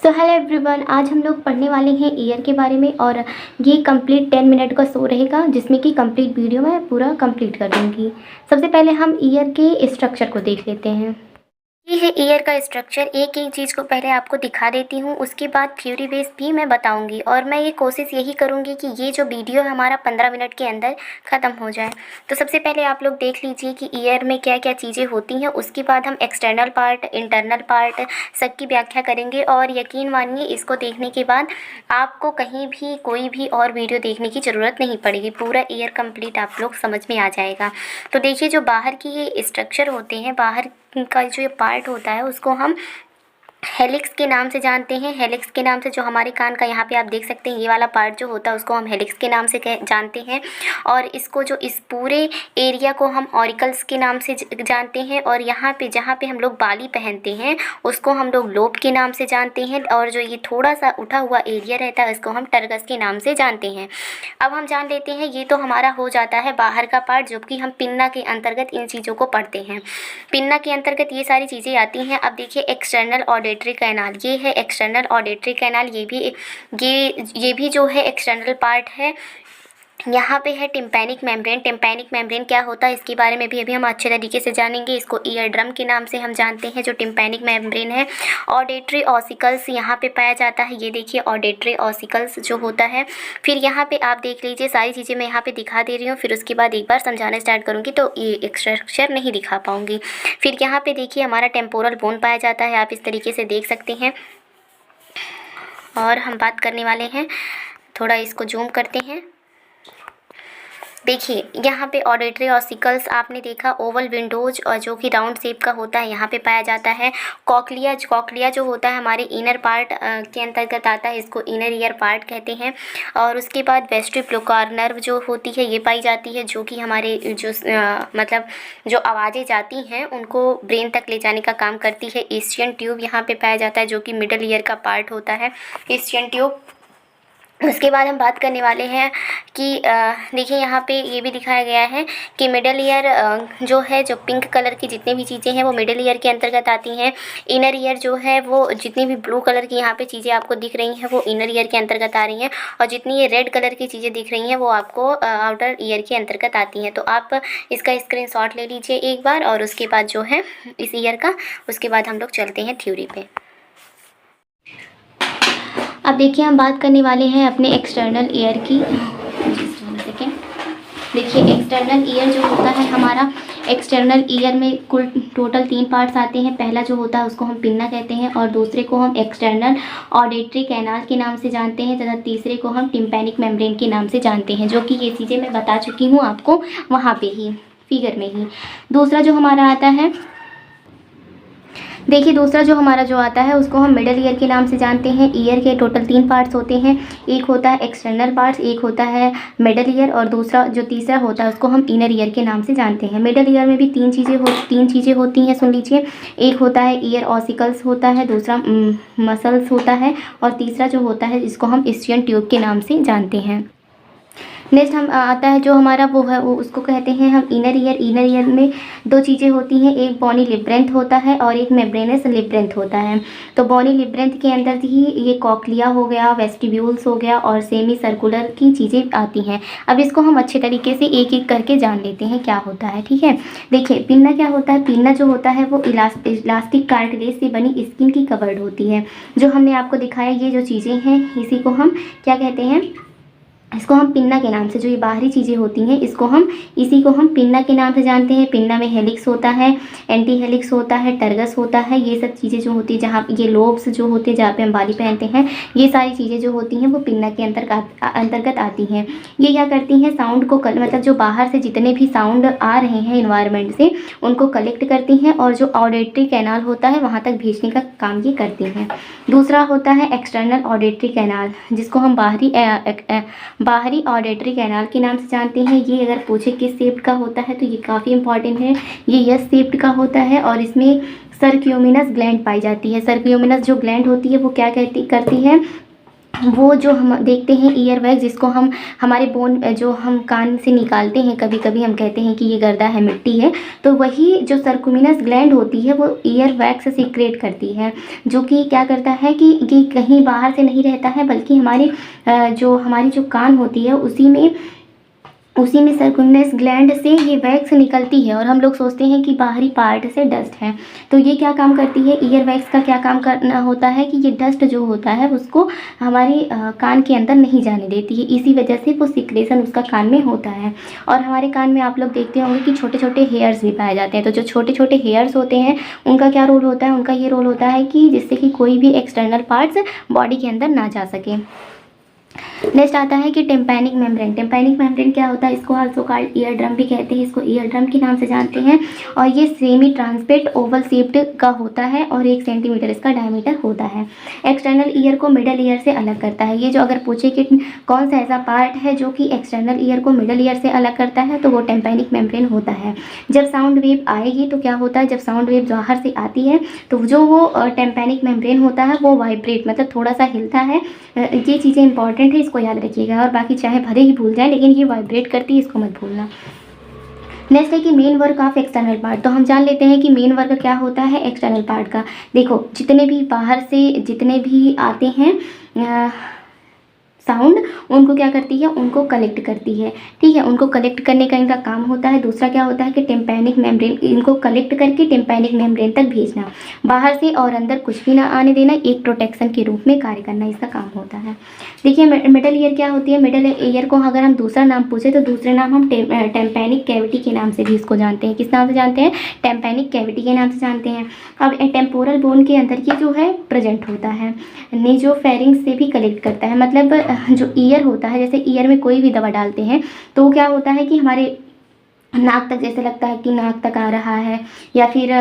So hello everyone, आज हम लोग पढ़ने वाले हैं ईयर के बारे में। और ये कंप्लीट 10 मिनट का शो रहेगा जिसमें कि कंप्लीट वीडियो मैं पूरा कंप्लीट कर दूँगी। सबसे पहले हम ईयर के स्ट्रक्चर को देख लेते हैं। ये है ईयर का स्ट्रक्चर। एक एक चीज़ को पहले आपको दिखा देती हूँ, उसके बाद थ्योरी बेस भी मैं बताऊँगी। और मैं ये कोशिश यही करूँगी कि ये जो वीडियो है हमारा 15 मिनट के अंदर ख़त्म हो जाए। तो सबसे पहले आप लोग देख लीजिए कि ईयर में क्या क्या चीज़ें होती हैं। उसके बाद हम एक्सटर्नल पार्ट, इंटरनल पार्ट सबकी व्याख्या करेंगे। और यकीन मानिए, इसको देखने के बाद आपको कहीं भी कोई भी और वीडियो देखने की ज़रूरत नहीं पड़ेगी। पूरा ईयर कंप्लीट आप लोग समझ में आ जाएगा। तो देखिए, जो बाहर की ये स्ट्रक्चर होते हैं, बाहर का जो ये पार्ट होता है उसको हम हेलिक्स के नाम से जानते हैं। हेलिक्स के नाम से जो हमारे कान का यहाँ पे आप देख सकते हैं, ये वाला पार्ट जो होता है उसको हम हेलिक्स के नाम से जानते हैं। और इसको जो इस पूरे एरिया को हम ऑरिकल्स के नाम से जानते हैं। और यहाँ पे जहाँ पे हम लोग बाली पहनते हैं उसको हम लोग लोब के नाम से जानते हैं। और जो ये थोड़ा सा उठा हुआ एरिया रहता है इसको हम टर्गस के नाम से जानते हैं। अब हम जान लेते हैं, ये तो हमारा हो जाता है बाहर का पार्ट, जो कि हम पिन्ना के अंतर्गत इन चीज़ों को पढ़ते हैं। पिन्ना के अंतर्गत ये सारी चीज़ें आती हैं। अब देखिए, एक्सटर्नल ऑडिटरी कैनाल, ये है एक्सटर्नल ऑडिटरी कैनाल। ये भी जो है एक्सटर्नल पार्ट है। यहाँ पे है टिम्पैनिक मेम्ब्रेन। टिम्पैनिक मेम्ब्रेन क्या होता है इसके बारे में भी अभी हम अच्छे तरीके से जानेंगे। इसको ईयर ड्रम के नाम से हम जानते हैं, जो टिम्पैनिक मेम्ब्रेन है। ऑडिटरी ऑसिकल्स यहाँ पे पाया जाता है। ये देखिए, ऑडिटरी ऑसिकल्स जो होता है। फिर यहाँ पे आप देख लीजिए, सारी चीज़ें मैं यहाँ पे दिखा दे रही हूँ। फिर उसके बाद एक बार समझाना स्टार्ट करूँगी तो ये स्ट्रक्चर नहीं दिखा पाऊँगी। फिर यहाँ पे देखिए, हमारा टेम्पोरल बोन पाया जाता है, आप इस तरीके से देख सकते हैं। और हम बात करने वाले हैं, थोड़ा इसको जूम करते हैं। देखिए, यहाँ पे ऑडिटरी ऑसिकल्स आपने देखा, ओवल विंडोज और जो कि राउंड शेप का होता है यहाँ पे पाया जाता है। कॉकलिया जो होता है हमारे इनर पार्ट के अंतर्गत आता है, इसको इनर ईयर पार्ट कहते हैं। और उसके बाद वेस्ट्रिक्युलर नर्व जो होती है ये पाई जाती है, जो कि हमारे जो मतलब जो आवाज़ें जाती हैं उनको ब्रेन तक ले जाने का काम करती है। ईस्टियन ट्यूब यहाँ पे पाया जाता है, जो कि मिडल ईयर का पार्ट होता है, ईस्टियन ट्यूब। उसके बाद हम बात करने वाले हैं कि देखिए, यहाँ पे ये भी दिखाया गया है कि मिडल ईयर जो है, जो पिंक कलर की जितनी भी चीज़ें हैं वो मिडल ईयर के अंतर्गत आती हैं। इनर ईयर जो है, वो जितनी भी ब्लू कलर की यहाँ पे चीज़ें आपको दिख रही हैं वो इनर ईयर के अंतर्गत आ रही हैं। और जितनी ये रेड कलर की चीज़ें दिख रही हैं वो आपको आउटर ईयर के अंतर्गत आती हैं। तो आप इसका स्क्रीनशॉट ले लीजिए एक बार, और उसके बाद जो है इस ईयर का, उसके बाद हम लोग चलते हैं थ्योरी पे। अब देखिए, हम बात करने वाले हैं अपने एक्सटर्नल ईयर की। सेकेंड, देखिए, एक्सटर्नल ईयर जो होता है हमारा, एक्सटर्नल ईयर में कुल टोटल 3 पार्ट्स आते हैं। पहला जो होता है उसको हम पिन्ना कहते हैं, और दूसरे को हम एक्सटर्नल ऑडिटरी कैनाल के नाम से जानते हैं, तथा तीसरे को हम टिम्पैनिक मेम्ब्रेन के नाम से जानते हैं, जो कि ये चीज़ें मैं बता चुकी हूँ आपको वहाँ पे ही, फिगर में ही। दूसरा जो हमारा आता है, देखिए, दूसरा जो हमारा जो आता है उसको हम मिडल ईयर के नाम से जानते हैं। ईयर के टोटल 3 पार्ट्स होते हैं। एक होता है एक्सटर्नल पार्ट्स, एक होता है मिडल ईयर, और दूसरा जो तीसरा होता है उसको हम इनर ईयर के नाम से जानते हैं। मिडल ईयर में भी तीन चीज़ें होती हैं, सुन लीजिए। एक होता है ईयर ऑसिकल्स होता है, दूसरा मसल्स होता है, और तीसरा जो होता है इसको हम ईस्टियन ट्यूब के नाम से जानते हैं। नेक्स्ट हम आता है जो हमारा वो है, वो उसको कहते हैं हम इनर ईयर। इनर ईयर में 2 चीज़ें होती हैं, एक बोनी लिब्रेंथ होता है और एक मेम्ब्रेनस लिब्रेंथ होता है। तो बोनी लिब्रेंथ के अंदर ही ये कॉकलिया हो गया, वेस्टिब्यूल्स हो गया, और सेमी सर्कुलर की चीज़ें आती हैं। अब इसको हम अच्छे तरीके से एक एक करके जान लेते हैं क्या होता है, ठीक है। देखिए, पिन्ना क्या होता है। पिन्ना जो होता है वो इलास्टिक कार्टिलेज से बनी स्किन की कवर्ड होती है। जो हमने आपको दिखाया, ये जो चीज़ें हैं इसी को हम क्या कहते हैं, इसको हम पिन्ना के नाम से, जो ये बाहरी चीज़ें होती हैं इसी को हम पिन्ना के नाम से जानते हैं। पिन्ना में हेलिक्स होता है, एंटी हेलिक्स होता है, टर्गस होता है। ये सब चीज़ें जो होती है, जहाँ ये लोब्स जो होते हैं जहाँ पे हम बाली पहनते हैं, ये सारी चीज़ें जो होती हैं वो पिन्ना के अंतर्गत आती हैं। ये क्या करती हैं, साउंड को मतलब जो बाहर से जितने भी साउंड आ रहे हैं इन्वायरमेंट से, उनको कलेक्ट करती हैं, और जो ऑडिटरी कैनाल होता है वहाँ तक भेजने का काम ये करती हैं। दूसरा होता है एक्सटर्नल ऑडिटरी कैनाल, जिसको हम बाहरी ऑडिटरी कैनाल के नाम से जानते हैं। ये अगर पूछे किस शेप का होता है तो ये काफ़ी इंपॉर्टेंट है। ये एस शेप्ड का होता है, और इसमें सर्क्यूमिनस ग्लैंड पाई जाती है। सर्क्यूमिनस जो ग्लैंड होती है वो क्या करती है, वो जो हम देखते हैं ईयर वैक्स, जिसको हम हमारे बोन जो हम कान से निकालते हैं, कभी कभी हम कहते हैं कि ये गर्दा है, मिट्टी है, तो वही जो सर्कुमिनस ग्लैंड होती है वो ईयर वैक्स सीक्रेट करती है, जो कि क्या करता है कि ये कहीं बाहर से नहीं रहता है, बल्कि हमारी जो कान होती है उसी में सर्कुमिनस ग्लैंड से ये वैक्स निकलती है। और हम लोग सोचते हैं कि बाहरी पार्ट से डस्ट है, तो ये क्या काम करती है, ईयर वैक्स का क्या काम करना होता है कि ये डस्ट जो होता है उसको हमारी कान के अंदर नहीं जाने देती है, इसी वजह से वो सिक्रेशन उसका कान में होता है। और हमारे कान में आप लोग देखते होंगे कि छोटे छोटे हेयर्स भी पाए जाते हैं, तो जो छोटे छोटे हेयर्स होते हैं उनका क्या रोल होता है, उनका ये रोल होता है कि जिससे कि कोई भी एक्सटर्नल पार्ट्स बॉडी के अंदर ना जा सके। नेक्स्ट आता है कि टिम्पैनिक मेम्ब्रेन। टिम्पैनिक मेम्ब्रेन क्या होता है, इसको आल्सो कॉल्ड ईयर ड्रम भी कहते हैं, इसको ईयर ड्रम के नाम से जानते हैं। और ये सेमी ट्रांसपेट ओवल शेप्ड का होता है और 1 सेंटीमीटर इसका डायमीटर होता है। एक्सटर्नल ईयर को मिडल ईयर से अलग करता है। ये जो अगर पूछे कि कौन सा ऐसा पार्ट है जो कि एक्सटर्नल ईयर को मिडल ईयर से अलग करता है, तो वो टिम्पैनिक मेम्ब्रेन होता है। जब साउंड वेव आएगी तो क्या होता है, जब साउंड वेव बाहर से आती है तो जो वो टिम्पैनिक मेम्ब्रेन होता है वो वाइब्रेट, मतलब थोड़ा सा हिलता है। ये चीज़ें इंपॉर्टेंट है, इसको याद रखिएगा। और बाकी चाहे भले ही भूल जाए, लेकिन ये वाइब्रेट करती है, इसको मत भूलना। नेक्स्ट है कि main work of external part. तो हम जान लेते हैं कि मेन वर्क क्या होता है एक्सटर्नल पार्ट का। देखो, जितने भी बाहर से जितने भी आते हैं साउंड, उनको क्या करती है, उनको कलेक्ट करती है। ठीक है, उनको कलेक्ट करने का इनका काम होता है। दूसरा क्या होता है कि टिम्पैनिक मेम्ब्रेन, इनको कलेक्ट करके टिम्पैनिक मेम्ब्रेन तक भेजना, बाहर से और अंदर कुछ भी ना आने देना, एक प्रोटेक्शन के रूप में कार्य करना इसका काम होता है। देखिए, मिडल ईयर क्या होती है, मिडल ईयर को अगर हम दूसरा नाम पूछे तो दूसरे नाम हम टिम्पैनिक कैविटी के नाम से भी इसको जानते हैं। किस नाम से जानते हैं, टिम्पैनिक कैविटी के नाम से जानते हैं। अब टेम्पोरल बोन के अंदर ये जो है प्रेजेंट होता है, नेजोफेरिंक्स से भी कलेक्ट करता है। मतलब जो ईयर होता है, जैसे ईयर में कोई भी दवा डालते हैं तो क्या होता है कि हमारे नाक तक, जैसे लगता है कि नाक तक आ रहा है, या फिर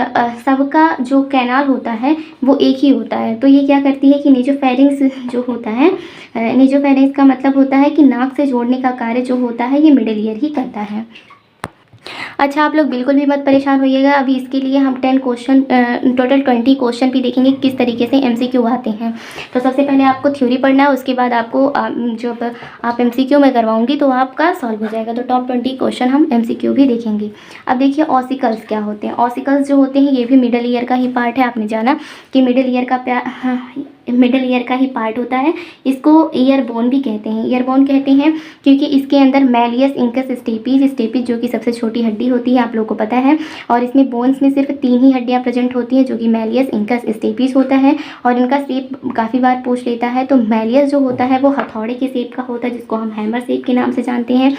सबका जो कैनाल होता है वो एक ही होता है। तो ये क्या करती है कि नेजोफेरिंक्स जो होता है, नेजोफेरिंक्स का मतलब होता है कि नाक से जोड़ने का कार्य जो होता है ये मिडल ईयर ही करता है। अच्छा, आप लोग बिल्कुल भी मत परेशान होइएगा। अभी इसके लिए हम 10 क्वेश्चन, टोटल 20 क्वेश्चन भी देखेंगे किस तरीके से एमसीक्यू आते हैं। तो सबसे पहले आपको थ्योरी पढ़ना है, उसके बाद आपको जब आप एमसीक्यू में करवाऊंगी तो आपका सॉल्व हो जाएगा। तो टॉप 20 क्वेश्चन हम एमसीक्यू भी देखेंगे। अब देखिए, ऑसिकल्स क्या होते हैं। ऑसिकल्स जो होते हैं ये भी मिडल ईयर का ही पार्ट है। आपने जाना कि मिडल ईयर का ही पार्ट होता है। इसको ईयर बोन भी कहते हैं। ईयर बोन कहते हैं क्योंकि इसके अंदर मैलियस, इंकस, स्टेपीज जो कि सबसे छोटी हड्डी होती है, आप लोगों को पता है। और इसमें बोन्स में सिर्फ 3 ही हड्डियां प्रेजेंट होती हैं, जो कि मैलियस, इंकस, स्टेपीज होता है। और इनका शेप काफ़ी बार पूछ लेता है। तो मैलियस जो होता है वो हथौड़े के शेप का होता है, जिसको हम हैमर शेप के नाम से जानते हैं।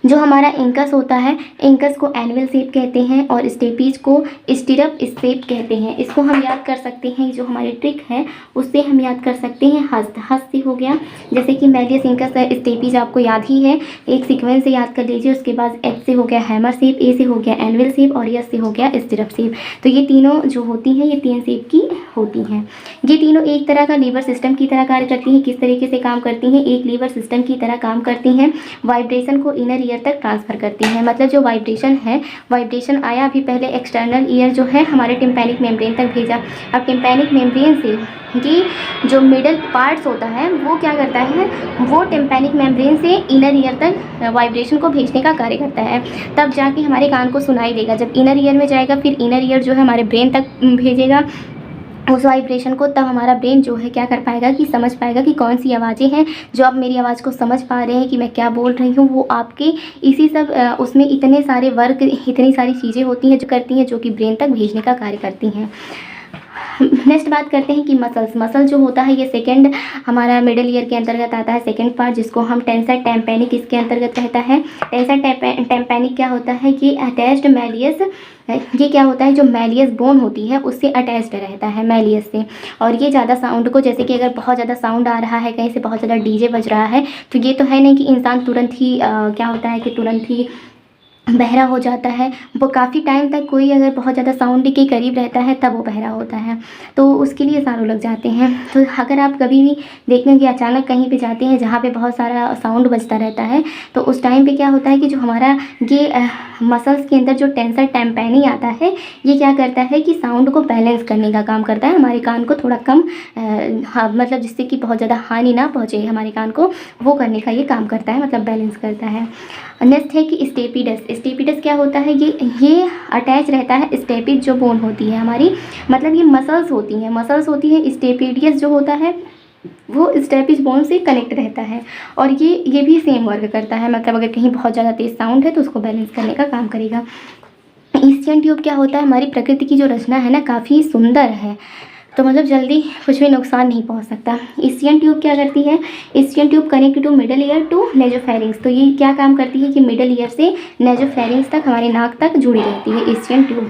जो हमारा इंकस होता है, इंकस को एनुअल शेप कहते हैं, और स्टेपीज को स्टिरप शेप कहते हैं। इसको हम याद कर सकते हैं, जो हमारी ट्रिक है उससे हम याद कर सकते हैं। हस्त से हो गया, जैसे कि मैलियस, इंकस, स्टेपीज आपको याद ही है, एक सीक्वेंस से याद कर लीजिए। उसके बाद एच से हो गया हैमर शेप, ए से हो गया एनुअल शेप, और एस से हो गया स्टिरप शेप। तो ये तीनों जो होती हैं ये 3 शेप की होती हैं। ये तीनों एक तरह का लीवर सिस्टम की तरह कार्य करती हैं। किस तरीके से काम करती हैं, एक लीवर सिस्टम की तरह काम करती हैं। वाइब्रेशन को इनर ईयर तक ट्रांसफ़र करती हैं। मतलब जो वाइब्रेशन है, वाइब्रेशन आया अभी पहले एक्सटर्नल ईयर जो है हमारे टिम्पैनिक मेम्ब्रेन तक भेजा। अब टिम्पैनिक मेम्ब्रेन से कि जो मिडल पार्ट्स होता है वो क्या करता है, वो टिम्पैनिक मेम्ब्रेन से इनर ईयर तक वाइब्रेशन को भेजने का कार्य करता है। तब जाके हमारे कान को सुनाई देगा। जब इनर ईयर में जाएगा, फिर इनर ईयर जो है हमारे ब्रेन तक भेजेगा उस वाइब्रेशन को। तब हमारा ब्रेन जो है क्या कर पाएगा कि समझ पाएगा कि कौन सी आवाज़ें हैं जो आप मेरी आवाज़ को समझ पा रहे हैं कि मैं क्या बोल रही हूँ। वो आपके इसी सब उसमें इतने सारे वर्क, इतनी सारी चीज़ें होती हैं जो करती हैं, जो कि ब्रेन तक भेजने का कार्य करती हैं। नेक्स्ट बात करते हैं कि मसल जो होता है ये सेकंड हमारा मिडल ईयर के अंतर्गत आता है, सेकंड पार्ट, जिसको हम टेंसर टेम्पैनिक इसके अंतर्गत रहता है। टेंसर टेम्पैनिक क्या होता है कि अटैच्ड मैलियस, ये क्या होता है, जो मैलियस बोन होती है उससे अटैच्ड रहता है, मैलियस से। और ये ज़्यादा साउंड को, जैसे कि अगर बहुत ज़्यादा साउंड आ रहा है, कहीं से बहुत ज़्यादा डीजे बज रहा है, तो ये तो है नहीं कि इंसान तुरंत ही क्या होता है कि तुरंत ही बहरा हो जाता है, वो काफ़ी टाइम तक कोई अगर बहुत ज़्यादा साउंड के करीब रहता है तब वो बहरा होता है, तो उसके लिए सालों लग जाते हैं। तो अगर आप कभी भी देखें कि अचानक कहीं पे जाते हैं जहाँ पे बहुत सारा साउंड बजता रहता है, तो उस टाइम पे क्या होता है कि जो हमारा ये मसल्स के अंदर जो टेंसर टेम्पैनी आता है, ये क्या करता है कि साउंड को बैलेंस करने का काम करता है, हमारे कान को थोड़ा कम हाँ मतलब जिससे कि बहुत ज़्यादा हानि ना पहुँचे हमारे कान को, वो करने का ये काम करता है, मतलब बैलेंस करता है। नेक्स्ट है कि स्टेपिडस। स्टेपिडस क्या होता है, ये अटैच रहता है स्टेपिड जो बोन होती है हमारी, मतलब ये मसल्स होती हैं। स्टेपिडियस जो होता है वो स्टेपिज बोन से कनेक्ट रहता है, और ये भी सेम वर्क करता है, मतलब अगर कहीं बहुत ज़्यादा तेज साउंड है तो उसको बैलेंस करने का काम करेगा। ईस्टियन ट्यूब क्या होता है, हमारी प्रकृति की जो रचना है ना काफ़ी सुंदर है, तो मतलब जल्दी कुछ भी नुकसान नहीं पहुंच सकता। ईस्टियन ट्यूब क्या करती है, eustachian tube connect to middle ear to nasopharynx, तो ये क्या काम करती है कि मिडल ईयर से नेजोफेरिंग्स तक हमारे नाक तक जुड़ी रहती है ईस्टियन ट्यूब।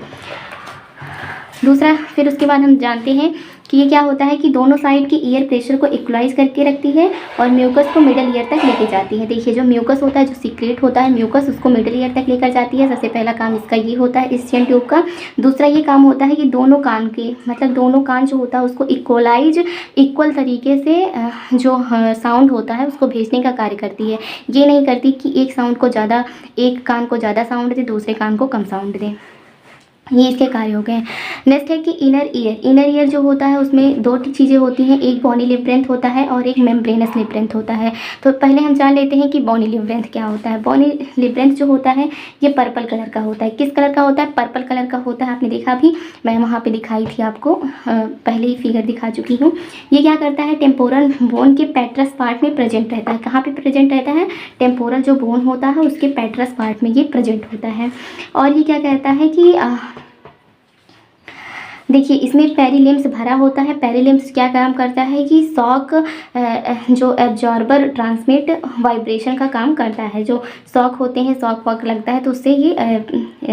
दूसरा, फिर उसके बाद हम जानते हैं कि ये क्या होता है कि दोनों साइड के ईयर प्रेशर को इक्वलाइज करके रखती है और म्यूकस को मिडल ईयर तक लेके जाती है। देखिए जो म्यूकस होता है, जो सीक्रेट होता है म्यूकस, उसको मिडल ईयर तक लेकर जाती है। सबसे पहला काम इसका ये होता है ईस्टियन ट्यूब का। दूसरा ये काम होता है कि दोनों कान के, मतलब दोनों कान जो होता है उसको इक्वल तरीके से जो साउंड होता है उसको भेजने का कार्य करती है। ये नहीं करती कि एक कान को ज़्यादा साउंड दे, दूसरे कान को कम साउंड दे। ये इसके कार्य हो गए। नेक्स्ट है कि इनर ईयर जो होता है उसमें दो चीज़ें होती हैं, एक बॉनी लिबरेंथ होता है और एक मेम्ब्रेनस लिबरेंथ होता है। तो पहले हम जान लेते हैं कि बॉनी लिबरेंथ क्या होता है। बॉनी लिबरेंथ जो होता है ये पर्पल कलर का होता है। किस कलर का होता है, पर्पल कलर का होता है। आपने देखा भी, मैं वहाँ पे दिखाई थी आपको, पहले ही फिगर दिखा चुकी हूँ। ये क्या करता है, टेम्पोरल बोन के पेट्रस पार्ट में प्रेजेंट रहता है। कहाँ पे प्रेजेंट रहता है, टेम्पोरल जो बोन होता है उसके पेट्रस पार्ट में ये प्रेजेंट होता है। और ये क्या कहता है कि देखिए इसमें पेरिलिम्स भरा होता है। पेरिलिम्स क्या काम करता है कि शॉक जो एब्जॉर्बर ट्रांसमिट वाइब्रेशन का काम करता है। जो शॉक होते हैं, शॉक वॉक लगता है तो उससे ये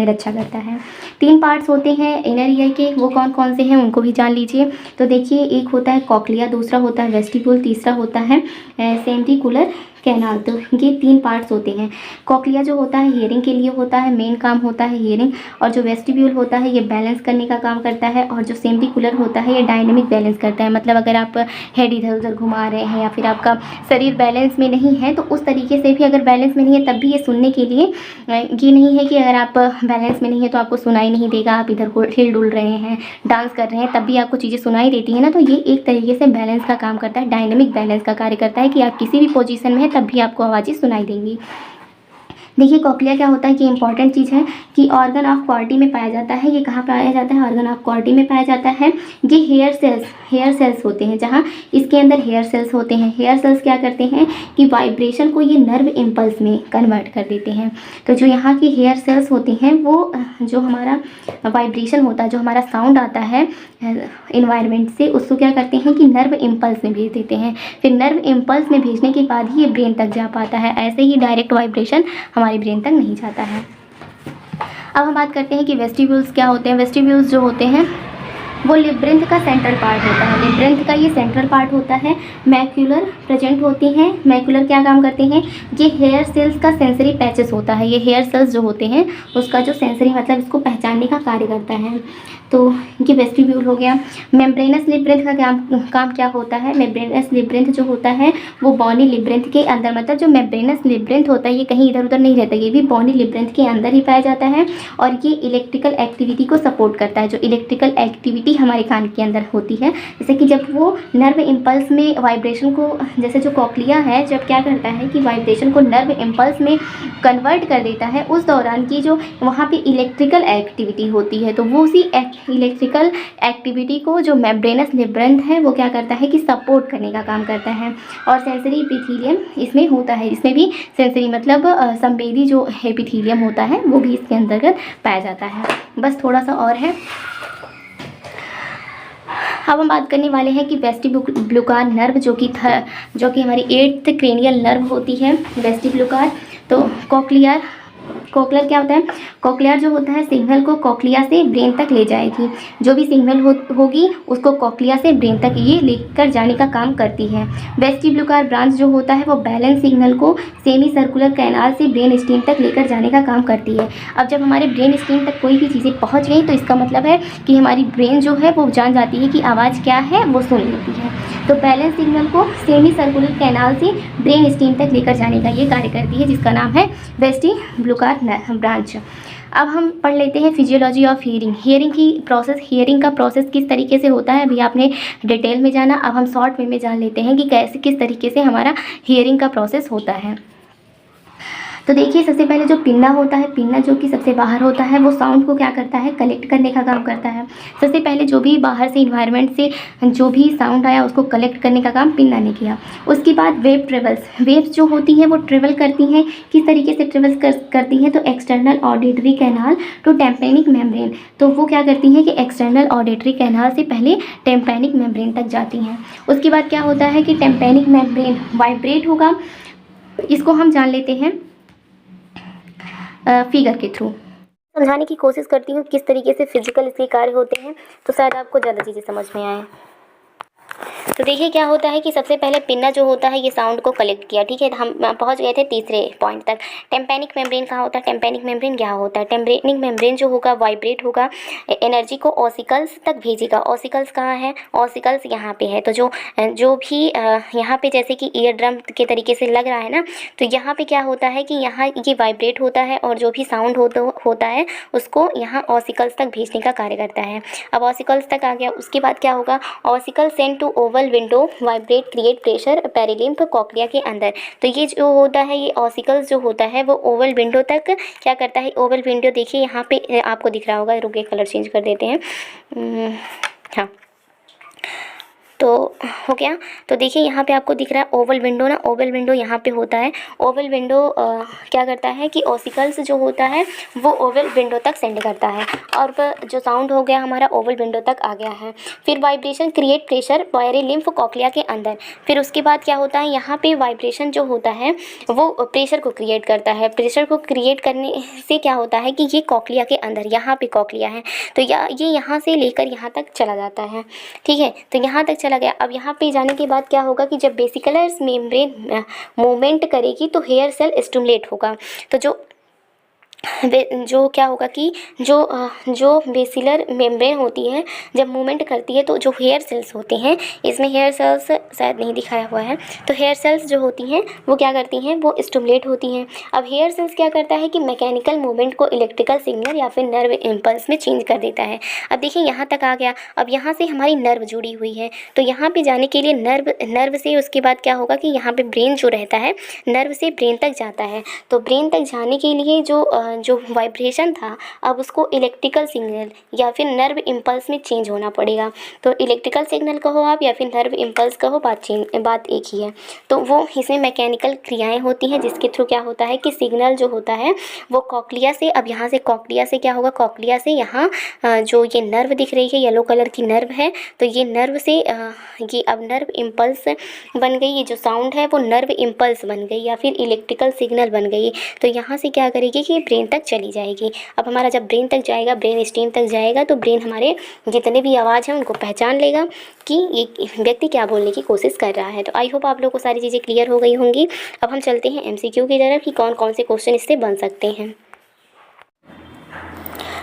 रक्षा करता है। 3 पार्ट्स होते हैं इनर ईयर के, वो कौन कौन से हैं उनको भी जान लीजिए। तो देखिए एक होता है कॉक्लिया, दूसरा होता है वेस्टिब्यूल, तीसरा होता है सेंट्रिकुलर कैनाल। तो ये 3 पार्ट्स होते हैं। कॉक्लिया जो होता है हियरिंग के लिए होता है, मेन काम होता है हियरिंग, और जो वेस्टिब्यूल होता है ये बैलेंस करने का काम करता है, और जो सेंट्रिकुलर होता है ये डायनेमिक बैलेंस करता है। मतलब अगर आप हेड इधर उधर घुमा रहे हैं या फिर आपका शरीर बैलेंस में नहीं है तो उस तरीके से भी, अगर बैलेंस में नहीं है तब भी ये सुनने के लिए, ये नहीं है कि अगर आप बैलेंस में नहीं है तो आपको सुनाई नहीं देगा, आप इधर को हिल डुल रहे हैं, डांस कर रहे हैं, तब भी आपको चीज़ें सुनाई देती हैं ना। तो ये एक तरीके से बैलेंस का काम करता है, डायनेमिक बैलेंस का कार्य करता है कि आप किसी भी पोजीशन में हैं तब भी आपको आवाज़ें सुनाई देंगी। देखिए कॉक्लिया क्या होता है कि इंपॉर्टेंट चीज़ है कि ऑर्गन ऑफ क्वार्टी में पाया जाता है। ये कहाँ पाया जाता है, ऑर्गन ऑफ क्वार्टी में पाया जाता है। ये हेयर सेल्स होते हैं, जहाँ इसके अंदर हेयर सेल्स होते हैं। हेयर सेल्स क्या करते हैं कि वाइब्रेशन को ये नर्व इम्पल्स में कन्वर्ट कर देते हैं। तो जो यहाँ की हेयर सेल्स होती हैं वो जो हमारा वाइब्रेशन होता है, जो हमारा साउंड आता है इन्वायरमेंट से, उसको क्या करते हैं कि नर्व इम्पल्स में भेज देते हैं। फिर नर्व इम्पल्स में भेजने के बाद ही ये ब्रेन तक जा पाता है। ऐसे ही डायरेक्ट वाइब्रेशन हमारी ब्रेन तक नहीं जाता है। अब हम बात करते हैं कि वेस्टिब्यूल्स क्या होते हैं। वेस्टिब्यूल्स जो होते हैं वो लिब्रेंथ का सेंट्रल पार्ट होता है। लिब्रेंथ का ये सेंट्रल पार्ट होता है। मैक्यूलर प्रेजेंट होती हैं। मैक्यूलर क्या काम करते हैं, ये हेयर सेल्स का सेंसरी पैचेस होता है। ये हेयर सेल्स जो होते हैं उसका जो सेंसरी, मतलब इसको पहचानने का कार्य करता है। तो ये वेस्टिब्यूल हो गया। मेम्ब्रेनस लिब्रेंथ का काम क्या होता है, मेम्ब्रेनस लिब्रेंथ जो होता है वो बॉनी लिब्रेंथ के अंदर, मतलब जो मेम्ब्रेनस लिब्रेंथ होता है ये कहीं इधर उधर नहीं रहता, ये भी बॉनी लिब्रेंथ के अंदर ही पाया जाता है। और ये इलेक्ट्रिकल एक्टिविटी को सपोर्ट करता है। जो इलेक्ट्रिकल एक्टिविटी हमारे कान के अंदर होती है, जैसे कि जब वो नर्व इम्पल्स में वाइब्रेशन को, जैसे जो कॉक्लिया है जब क्या करता है कि वाइब्रेशन को नर्व इम्पल्स में कन्वर्ट कर देता है, उस दौरान की जो वहाँ पे इलेक्ट्रिकल एक्टिविटी होती है, तो वो उसी इलेक्ट्रिकल एक्टिविटी को जो मेम्ब्रेनस लिब्रेंथ है वो क्या करता है कि सपोर्ट करने का काम करता है। और सेंसरी एपिथेलियम इसमें होता है, इसमें भी सेंसरी मतलब संवेदी जो एपिथेलियम होता है वो भी इसके अंतर्गत पाया जाता है। बस थोड़ा सा और है। अब हम बात करने वाले हैं कि वेस्टिब्युलर नर्व जो कि हमारी 8th क्रेनियल नर्व होती है वेस्टिब्युलर। तो कॉक्लियर कोक्लियर क्या होता है? कोक्लियर जो होता है सिग्नल को कोक्लिया से ब्रेन तक ले जाएगी। जो भी सिग्नल होगी उसको कोक्लिया से ब्रेन तक ये लेकर जाने का काम करती है। वेस्टिब्युलर ब्रांच जो होता है वो बैलेंस सिग्नल को सेमी सर्कुलर कैनाल से ब्रेन स्टेम तक लेकर जाने का काम करती है। अब जब हमारे ब्रेन स्टेम तक कोई भी चीज़ें पहुँच गई तो इसका मतलब है कि हमारी ब्रेन जो है वो जान जाती है कि आवाज़ क्या है, वो सुन लेती है। तो बैलेंस सिग्नल को सेमी सर्कुलर कैनाल से ब्रेन स्टेम तक लेकर जाने का ये कार्य करती है, जिसका नाम है वेस्टिब्युलर ब्रांच। अब हम पढ़ लेते हैं फिजियोलॉजी ऑफ हियरिंग। हियरिंग का प्रोसेस किस तरीके से होता है, अभी आपने डिटेल में जाना। अब हम शॉर्ट वे में जान लेते हैं कि कैसे किस तरीके से हमारा हियरिंग का प्रोसेस होता है। तो देखिए, सबसे पहले जो पिन्ना होता है, पिन्ना जो कि सबसे बाहर होता है, वो साउंड को क्या करता है, कलेक्ट करने का काम करता है। सबसे पहले जो भी बाहर से इन्वायरमेंट से जो भी साउंड आया उसको कलेक्ट करने का काम पिन्ना ने किया। उसके बाद वेव ट्रेवल्स, वेव्स जो होती हैं वो ट्रेवल करती हैं। किस तरीके से ट्रेवल करती हैं, तो external auditory canal to tympanic membrane. तो वो क्या करती हैं कि एक्सटर्नल ऑडिटरी कैनाल से पहले टेम्पैनिक मेम्ब्रेन तक जाती हैं। उसके बाद क्या होता है कि टेम्पैनिक मेम्ब्रेन वाइब्रेट होगा। इसको हम जान लेते हैं फिगर के थ्रू। समझाने की कोशिश करती हूँ किस तरीके से फिजिकल इसके कार्य होते हैं, तो शायद आपको ज़्यादा चीज़ें समझ में आए। तो देखिए क्या होता है कि सबसे पहले पिन्ना जो होता है ये साउंड को कलेक्ट किया, ठीक है। हम पहुंच गए थे तीसरे पॉइंट तक। टेम्पैनिक मेम्ब्रेन कहाँ होता है, टेम्पैनिक मेम्ब्रेन क्या होता है, टेम्पैनिक मेम्ब्रेन जो होगा वाइब्रेट होगा, एनर्जी को ऑसिकल्स तक भेजेगा। ऑसिकल्स कहाँ है, ऑसिकल्स यहाँ पे है। तो जो भी यहाँ पे जैसे कि ईयर ड्रम के तरीके से लग रहा है ना, तो यहाँ पे क्या होता है कि यहाँ ये वाइब्रेट होता है और जो भी साउंड होता है उसको यहाँ ऑसिकल्स तक भेजने का कार्य करता है। अब ऑसिकल्स तक आ गया, उसके बाद क्या होगा, ossicle send to oval window vibrate create pressure perilymph cochlea के अंदर। तो ये जो होता है, ये ऑसिकल्स जो होता है वो ओवल विंडो तक क्या करता है। ओवल विंडो देखिए यहाँ पे आपको दिख रहा होगा, रुकिए कलर चेंज कर देते हैं। हाँ, तो हो गया। तो देखिए यहाँ पे आपको दिख रहा है ओवल विंडो ना, ओवल विंडो यहाँ पे होता है। ओवल विंडो क्या करता है कि ऑसिकल्स जो होता है वो ओवल विंडो तक सेंड करता है, और जो साउंड हो गया हमारा ओवल विंडो तक आ गया है। फिर vibration create pressure perilymph cochlea के अंदर। फिर उसके बाद क्या होता है, यहाँ पे वाइब्रेशन जो होता है वो प्रेशर को क्रिएट करता है। प्रेशर को क्रिएट करने से क्या होता है कि ये कॉक्लिया के अंदर, यहाँ पे कॉक्लिया है तो ये यहाँ से लेकर यहाँ तक चला जाता है, ठीक है। तो यहाँ तक चला गया। अब यहाँ पे जाने के बाद क्या होगा कि जब बेसिकुलर मेम्ब्रेन मूवमेंट करेगी तो हेयर सेल स्टिमुलेट होगा। तो जो क्या होगा कि जो बेसिलर मेम्ब्रेन होती है जब मूवमेंट करती है तो जो हेयर सेल्स होते हैं, इसमें हेयर सेल्स शायद नहीं दिखाया हुआ है, तो हेयर सेल्स जो होती हैं वो क्या करती हैं, वो स्टिमुलेट होती हैं। अब हेयर सेल्स क्या करता है कि मैकेनिकल मूवमेंट को इलेक्ट्रिकल सिग्नल या फिर नर्व इम्पल्स में चेंज कर देता है। अब देखिए यहाँ तक आ गया। अब यहाँ से हमारी नर्व जुड़ी हुई है, तो यहाँ पे जाने के लिए नर्व से उसके बाद क्या होगा कि यहाँ पे ब्रेन जो रहता है, नर्व से ब्रेन तक जाता है। तो ब्रेन तक जाने के लिए जो वाइब्रेशन था अब उसको इलेक्ट्रिकल सिग्नल या फिर नर्व इम्पल्स में चेंज होना पड़ेगा। तो इलेक्ट्रिकल सिग्नल कहो आप या फिर नर्व इम्पल्स कहो, बात एक ही है। तो वो इसमें मैकेनिकल क्रियाएं होती हैं जिसके थ्रू क्या होता है कि सिग्नल जो होता है वो कॉक्लिया से, अब यहाँ से कॉक्लिया से क्या होगा, कॉक्लिया से यहाँ जो ये नर्व दिख रही है येलो कलर की नर्व है, तो ये नर्व से ये अब नर्व इम्पल्स बन गई। ये जो साउंड है वो नर्व इम्पल्स बन गई या फिर इलेक्ट्रिकल सिग्नल बन गई। तो यहाँ से क्या करेगी कि ब्रेन तक चली जाएगी। अब हमारा जब ब्रेन तक जाएगा, ब्रेन स्टेम तक जाएगा, तो ब्रेन हमारे जितने भी आवाज़ हैं उनको पहचान लेगा कि ये व्यक्ति क्या बोलने की कोशिश कर रहा है। तो आई होप आप लोगों को सारी चीज़ें क्लियर हो गई होंगी। अब हम चलते हैं MCQ की तरफ कि कौन कौन से क्वेश्चन इससे बन सकते हैं।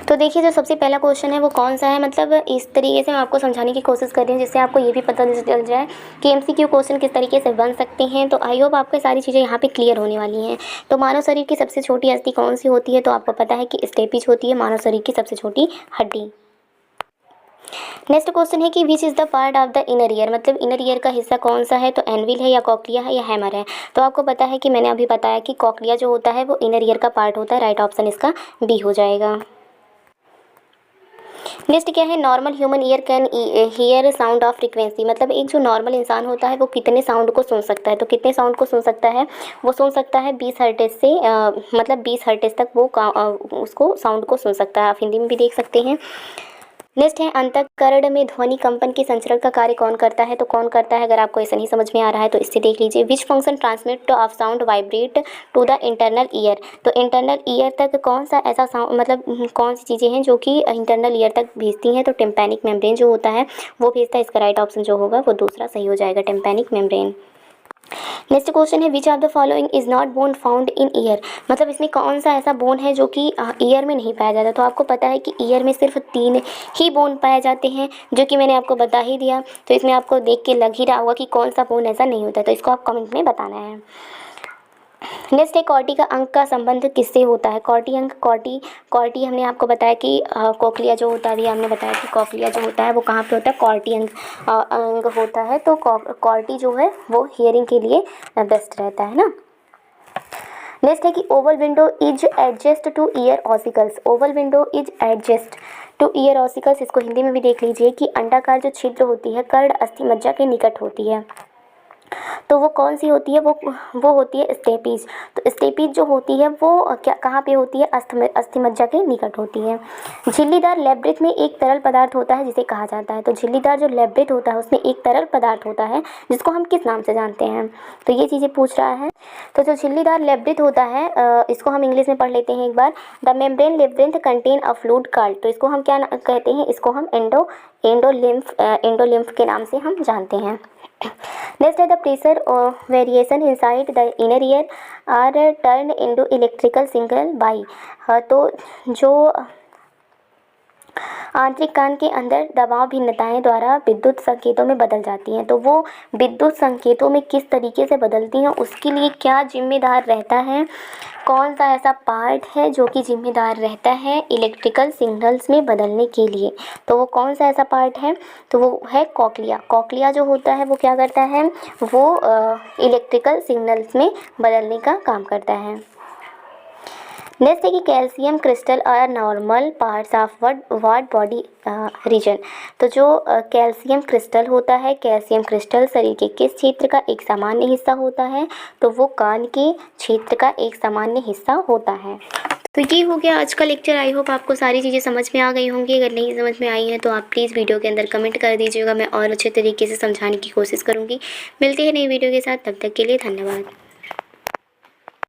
तो देखिए, जो सबसे पहला क्वेश्चन है वो कौन सा है, मतलब इस तरीके से मैं आपको समझाने की कोशिश कर रही हूँ जिससे आपको ये भी पता चल जाए कि MCQ क्वेश्चन किस तरीके से बन सकते हैं। तो आई होप आपको सारी चीज़ें यहाँ पे क्लियर होने वाली हैं। तो मानव शरीर की सबसे छोटी अस्थि कौन सी होती है, तो आपको पता है कि स्टेपिज होती है मानव शरीर की सबसे छोटी हड्डी। नेक्स्ट क्वेश्चन है कि which is the part of the inner year, मतलब इनर ईयर का हिस्सा कौन सा है, तो एनविल है या कॉक्लिया है या हैमर है। तो आपको पता है कि मैंने अभी बताया कि कॉक्लिया जो होता है वो इनर ईयर का पार्ट होता है। राइट ऑप्शन इसका बी हो जाएगा। नेक्स्ट क्या है, normal human ear can hear sound of frequency, मतलब एक जो नॉर्मल इंसान होता है वो कितने साउंड को सुन सकता है। तो कितने साउंड को सुन सकता है, वो सुन सकता है 20 हर्ट्ज से मतलब 20 हर्ट्ज तक वो उसको साउंड को सुन सकता है। आप हिंदी में भी देख सकते हैं। नेक्स्ट है अंतःकरण में ध्वनि कंपन के संचरण का कार्य कौन करता है, तो कौन करता है। अगर आपको ऐसा नहीं समझ में आ रहा है तो इससे देख लीजिए। Which function transmit of sound vibrate to the internal ear, तो इंटरनल ईयर तक कौन सा ऐसा साउंड मतलब कौन सी चीज़ें हैं जो कि इंटरनल ईयर तक भेजती हैं, तो टिम्पैनिक मेम्ब्रेन जो होता है वो भेजता है। इसका राइट ऑप्शन जो होगा वो दूसरा सही हो जाएगा, टिम्पैनिक मेम्ब्रेन। नेक्स्ट क्वेश्चन है which of the following is not bone found in year, मतलब इसमें कौन सा ऐसा बोन है जो कि ईयर में नहीं पाया जाता। तो आपको पता है कि ईयर में सिर्फ 3 ही बोन पाए जाते हैं, जो कि मैंने आपको बता ही दिया। तो इसमें आपको देख के लग ही रहा होगा कि कौन सा बोन ऐसा नहीं होता, तो इसको आप कमेंट में बताना है। नेक्स्ट है कॉर्टी का अंक का संबंध किससे होता है। कॉर्टी अंक, कॉर्टी हमने आपको बताया कि कोक्लिया जो होता है, हमने बताया कि कोक्लिया जो होता है वो कहाँ पे होता है, कॉर्टी अंग होता है। तो कॉर्टी जो है वो हियरिंग के लिए बेस्ट रहता है ना। नेक्स्ट है कि Oval window is adjust two ear ossicles, Oval window is adjust two ear ossicles, इसको हिंदी में भी देख लीजिए कि अंडाकार जो छिद्र होती है कर्ण अस्थि मज्जा के निकट होती है, तो वो कौन सी होती है, वो होती है स्टेपीज। तो स्टेपीज जो होती है वो क्या कहाँ पे होती है, अस्थि मज्जा के निकट होती है। झिल्लीदार लेब्रिथ में एक तरल पदार्थ होता है जिसे कहा जाता है, तो झिल्लीदार जो लेब्रिथ होता है उसमें एक तरल पदार्थ होता है जिसको हम किस नाम से जानते हैं, तो ये चीज़ें पूछ रहा है। तो जो झिल्लीदार लेब्रिथ होता है इसको हम इंग्लिश में पढ़ लेते हैं एक बार। The membrane labyrinth contain a fluid called, तो इसको हम क्या कहते हैं, इसको हम एंडोलिम्फ के नाम से हम जानते हैं। नेक्स्ट है the pressure variation inside the inner ear are turn into electrical signal by, तो जो आंतरिक कान के अंदर दबाव भिन्नताएं द्वारा विद्युत संकेतों में बदल जाती हैं, तो वो विद्युत संकेतों में किस तरीके से बदलती हैं उसके लिए क्या जिम्मेदार रहता है, कौन सा ऐसा पार्ट है जो कि जिम्मेदार रहता है इलेक्ट्रिकल सिग्नल्स में बदलने के लिए, तो वो कौन सा ऐसा पार्ट है, तो वो है कॉक्लिया। कॉक्लिया जो होता है वो क्या करता है, वो इलेक्ट्रिकल सिग्नल्स में बदलने का काम करता है। नेक्स्ट है कि calcium crystal are normal parts of what body region, तो जो कैल्शियम क्रिस्टल होता है, कैल्शियम क्रिस्टल शरीर के किस क्षेत्र का एक सामान्य हिस्सा होता है, तो वो कान के क्षेत्र का एक सामान्य हिस्सा होता है। तो ये हो गया आज का लेक्चर। आई होप आपको सारी चीज़ें समझ में आ गई होंगी। अगर नहीं समझ में आई हैं तो आप प्लीज़ वीडियो के अंदर कमेंट कर दीजिएगा, मैं और अच्छे तरीके से समझाने की कोशिश करूँगी। मिलते हैं नई वीडियो के साथ, तब तक के लिए धन्यवाद।